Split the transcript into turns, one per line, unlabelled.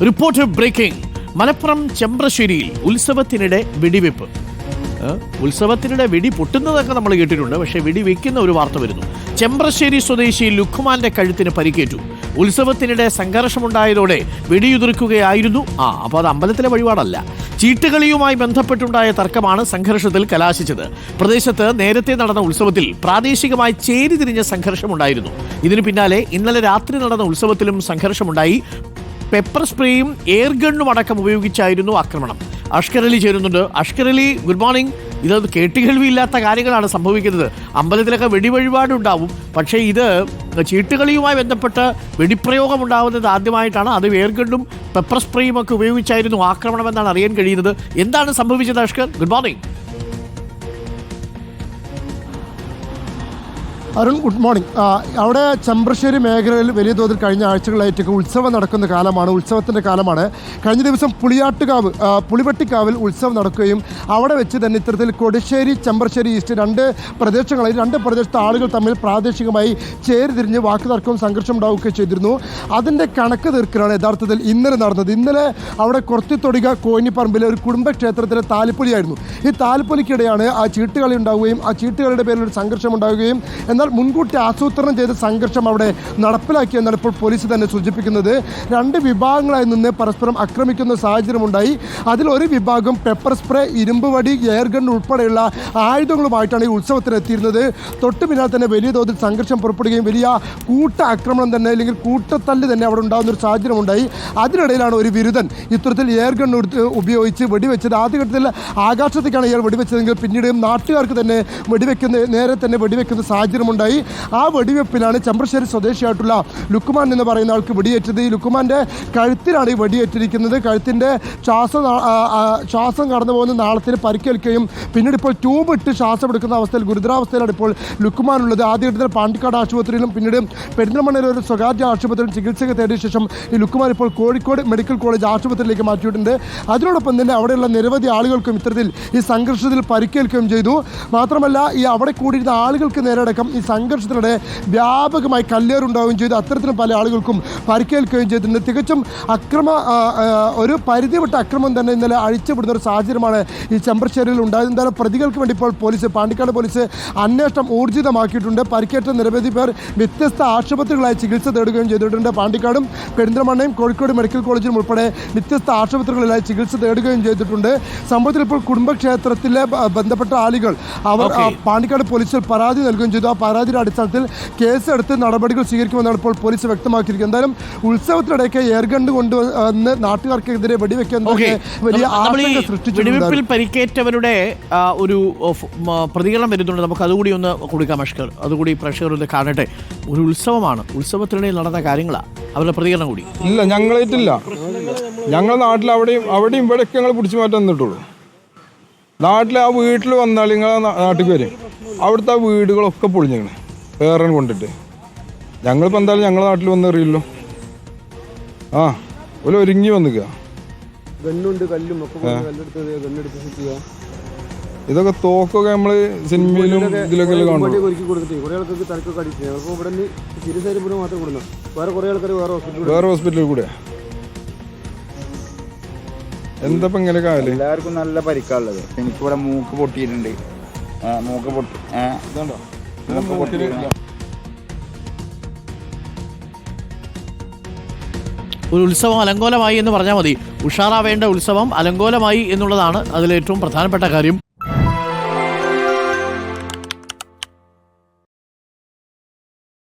Report breaking. Malappuram ചെമ്പ്രശ്ശേരിയിൽ ഉത്സവത്തിനിടെ വെടിവെപ്പ്. ഉത്സവത്തിനിടെ വെടി പൊട്ടുന്നതൊക്കെ നമ്മൾ കേട്ടിട്ടുണ്ട്, പക്ഷേ വെടി വെക്കുന്ന ഒരു വാർത്ത വരുന്നു. ചെമ്പ്രശ്ശേരി സ്വദേശി ലുഖ്മാന്റെ കഴുത്തിന് പരിക്കേറ്റു. ഉത്സവത്തിനിടെ സംഘർഷമുണ്ടായതോടെ വെടിയുതിർക്കുകയായിരുന്നു. അപ്പോൾ അത് അമ്പലത്തിലെ വഴിപാടല്ല. ചീട്ടുകളിയുമായി ബന്ധപ്പെട്ടുണ്ടായ തർക്കമാണ് സംഘർഷത്തിൽ കലാശിച്ചത്. പ്രദേശത്ത് നേരത്തെ നടന്ന ഉത്സവത്തിൽ പ്രാദേശികമായി ചേരിതിരിഞ്ഞ സംഘർഷമുണ്ടായിരുന്നു. ഇതിനു പിന്നാലെ ഇന്നലെ രാത്രി നടന്ന ഉത്സവത്തിലും സംഘർഷമുണ്ടായി. പെപ്പർ സ്പ്രേയും എയർ ഗണ്ണും അടക്കം ഉപയോഗിച്ചായിരുന്നു ആക്രമണം. അഷ്കർ അലി ചേരുന്നുണ്ട്. Ashkar Ali, good morning. ഇത് കേട്ടുകേൾവിയില്ലാത്ത കാര്യങ്ങളാണ് സംഭവിക്കുന്നത്. അമ്പലത്തിലൊക്കെ വെടിവഴിപാടുണ്ടാവും, പക്ഷേ ഇത് ചീട്ടുകളിയുമായി ബന്ധപ്പെട്ട് വെടിപ്രയോഗം ഉണ്ടാവുന്നത് ആദ്യമായിട്ടാണ്. അത് എയർ ഗണ്ണും പെപ്പർ സ്പ്രേയും ഒക്കെ ഉപയോഗിച്ചായിരുന്നു ആക്രമണമെന്നാണ് അറിയാൻ കഴിയുന്നത്. എന്താണ് സംഭവിച്ചത് Ashkar? Good morning.
Arun, good morning. അവിടെ ചെമ്പ്രശ്ശേരി മേഖലയിൽ വലിയ തോതിൽ കഴിഞ്ഞ ആഴ്ചകളായിട്ടൊക്കെ ഉത്സവം നടക്കുന്ന കാലമാണ്, ഉത്സവത്തിൻ്റെ കാലമാണ്. കഴിഞ്ഞ ദിവസം പുളിവട്ടിക്കാവിൽ ഉത്സവം നടക്കുകയും അവിടെ വെച്ച് തന്നെ ഇത്തരത്തിൽ കൊടിശ്ശേരി, ചെമ്പ്രശ്ശേരി ഈസ്റ്റ് രണ്ട് പ്രദേശത്തെ ആളുകൾ തമ്മിൽ പ്രാദേശികമായി ചേരിതിരിഞ്ഞ് വാക്കുതർക്കവും സംഘർഷം ഉണ്ടാവുകയും ചെയ്തിരുന്നു. അതിൻ്റെ കണക്ക് തീർക്കലാണ് യഥാർത്ഥത്തിൽ ഇന്നലെ നടന്നത്. ഇന്നലെ അവിടെ കൊർത്തിത്തൊടിക കോന്നിപ്പറമ്പിലെ ഒരു കുടുംബക്ഷേത്രത്തിലെ താലിപ്പൊലിയായിരുന്നു. ഈ താലിപ്പൊലിക്കിടെയാണ് ആ ചീട്ടുകളി ഉണ്ടാവുകയും ആ ചീട്ടുകളിയുടെ പേരിൽ ഒരു സംഘർഷം ഉണ്ടാവുകയും എന്നാൽ മുൻകൂട്ടി ആസൂത്രണം ചെയ്ത സംഘർഷം അവിടെ നടപ്പിലാക്കിയെന്നാണ് ഇപ്പോൾ പോലീസ് തന്നെ സൂചിപ്പിക്കുന്നത്. രണ്ട് വിഭാഗങ്ങളായി നിന്ന് പരസ്പരം ആക്രമിക്കുന്ന സാഹചര്യമുണ്ടായി. അതിലൊരു വിഭാഗം പെപ്പർ സ്പ്രേ, ഇരുമ്പ് വടി, എയർ ഗൺ ഉൾപ്പെടെയുള്ള ആയുധങ്ങളുമായിട്ടാണ് ഈ ഉത്സവത്തിനെത്തിയിരുന്നത്. തൊട്ടു പിന്നാലെ തന്നെ വലിയ തോതിൽ സംഘർഷം പുറപ്പെടുകയും വലിയ കൂട്ട ആക്രമണം തന്നെ, അല്ലെങ്കിൽ കൂട്ടത്തല്ല് തന്നെ അവിടെ ഉണ്ടാകുന്ന ഒരു സാഹചര്യമുണ്ടായി. അതിനിടയിലാണ് ഒരു വിരുദ്ധൻ ഇത്തരത്തിൽ എയർ ഗൺ ഉപയോഗിച്ച് വെടിവെച്ചത്. ആദ്യഘട്ടത്തിൽ ആകാശത്തേക്കാണ് ഇയാൾ വെടിവെച്ചതെങ്കിൽ പിന്നീട് നാട്ടുകാർക്ക് തന്നെ നേരെ തന്നെ വെടിവെക്കുന്ന സാഹചര്യമുണ്ടായി. ആ വെടിവെപ്പിലാണ് ചെമ്പ്രശ്ശേരി സ്വദേശിയായിട്ടുള്ള ലുഖ്മാൻ എന്ന് പറയുന്ന ആൾക്ക് വെടിയേറ്റത്. ഈ ലുഖ്മാൻ്റെ കഴുത്തിലാണ് ഈ വെടിയേറ്റിരിക്കുന്നത്. കഴുത്തിൻ്റെ ശ്വാസം കടന്നു പോകുന്ന നാളത്തിന് പരിക്കേൽക്കുകയും പിന്നീട് ഇപ്പോൾ ട്യൂബ് ഇട്ട് ശ്വാസം എടുക്കുന്ന അവസ്ഥയിൽ ഗുരുതരാവസ്ഥയിലാണ് ഇപ്പോൾ ലുഖ്മാനുള്ളത്. ആദ്യഘട്ടത്തിൽ പാണ്ടിക്കാട് ആശുപത്രിയിലും പിന്നീട് പെരിന്തൽമണ്ണയിലെ ഒരു സ്വകാര്യ ആശുപത്രിയിലും ചികിത്സ തേടിയ ശേഷം ഈ ലുഖ്മാൻ ഇപ്പോൾ കോഴിക്കോട് മെഡിക്കൽ കോളേജ് ആശുപത്രിയിലേക്ക് മാറ്റിയിട്ടുണ്ട്. അതിനോടൊപ്പം തന്നെ അവിടെയുള്ള നിരവധി ആളുകൾക്കും ഇത്തരത്തിൽ ഈ സംഘർഷത്തിൽ പരിക്കേൽക്കുകയും ചെയ്തു. മാത്രമല്ല, ഈ അവിടെ കൂടിയിരുന്ന ആളുകൾക്ക് നേരെയടക്കം ഈ സംഘർഷത്തിനിടെ വ്യാപകമായി കല്ലേറുണ്ടാവുകയും ചെയ്തു. അത്തരത്തിലും പല ആളുകൾക്കും പരിക്കേൽക്കുകയും ചെയ്തിട്ടുണ്ട്. തികച്ചും ഒരു പരിധി വിട്ട അക്രമം തന്നെ ഇന്നലെ അഴിച്ചുവിടുന്ന ഒരു സാഹചര്യമാണ് ഈ ചെമ്പ്രശ്ശേരിയിൽ ഉണ്ടായത്. എന്തായാലും പ്രതികൾക്ക് വേണ്ടി ഇപ്പോൾ പാണ്ടിക്കാട് പോലീസ് അന്വേഷണം ഊർജിതമാക്കിയിട്ടുണ്ട്. പരിക്കേറ്റ നിരവധി പേർ വ്യത്യസ്ത ആശുപത്രികളായി ചികിത്സ തേടുകയും ചെയ്തിട്ടുണ്ട്. പാണ്ടിക്കാടും പെരിന്തൽമണ്ണയും കോഴിക്കോട് മെഡിക്കൽ കോളേജിലും ഉൾപ്പെടെ വ്യത്യസ്ത ആശുപത്രികളിലായി ചികിത്സ തേടുകയും ചെയ്തിട്ടുണ്ട്. സംഭവത്തിൽ ഇപ്പോൾ കുടുംബക്ഷേത്രത്തിലെ ബന്ധപ്പെട്ട ആളുകൾ അവർ പാണ്ടിക്കാട് പോലീസിൽ പരാതി നൽകുകയും ചെയ്തു. ആ പരാതിയുടെ അടിസ്ഥാനത്തിൽ കേസെടുത്ത് നടപടികൾ സ്വീകരിക്കുമെന്നാണ് ഇപ്പോൾ പോലീസ് വ്യക്തമാക്കിയിരിക്കുന്നത്. എന്തായാലും ഉത്സവത്തിനിടയ്ക്ക് എയർഗണ്ട് കൊണ്ടുവന്ന് നാട്ടുകാർക്കെതിരെ വെടിവെക്കാൻ വലിയ ആശങ്ക സൃഷ്ടിച്ചു.
വെടിവെപ്പിൽ പരിക്കേറ്റവരുടെ ഒരു പ്രതികരണം വരുന്നുണ്ട്. നമുക്ക് അതുകൂടി ഒന്ന് കൊടുക്കാം അഷ്കർ. അതുകൂടി പ്രേക്ഷകർ ഒന്ന് കാണട്ടെ. ഒരു ഉത്സവമാണ്, ഉത്സവത്തിനിടയിൽ നടന്ന കാര്യങ്ങളാണ്, അവരുടെ പ്രതികരണം കൂടി.
ഇല്ല, ഞങ്ങളായിട്ടില്ല. ഞങ്ങളുടെ നാട്ടിൽ അവിടെയും ഇവിടെയൊക്കെ ഞങ്ങൾ പിടിച്ചു മാറ്റാൻ നിന്നിട്ടുള്ളൂ. നാട്ടിൽ ആ വീട്ടിൽ വന്നാൽ നിങ്ങളെ നാട്ടിൽ വരും, അവിടുത്തെ ആ വീടുകളൊക്കെ പൊളിഞ്ഞാണ് വേറെ കൊണ്ടിട്ട്. ഞങ്ങളിപ്പോൾ എന്തായാലും ഞങ്ങളുടെ നാട്ടിൽ വന്ന് എറിയല്ലോ. ഒരുങ്ങി വന്നിക്കുക. ഇതൊക്കെ തോക്കൊക്കെ നമ്മള് സിനിമയിലും ഇതിലൊക്കെ കാണും. വേറെ ഹോസ്പിറ്റലിൽ കൂടെ എന്താ ഇങ്ങനെ കാലം?
എല്ലാവർക്കും നല്ല പരിക്കാനുള്ളത്. എനിക്കിവിടെ മൂക്ക് പൊട്ടിയിട്ടുണ്ട്.
ഒരു ഉത്സവം അലങ്കോലമായി എന്ന് പറഞ്ഞാൽ മതി. ഉഷാറാവേണ്ട ഉത്സവം അലങ്കോലമായി എന്നുള്ളതാണ് അതിലേറ്റവും പ്രധാനപ്പെട്ട കാര്യം.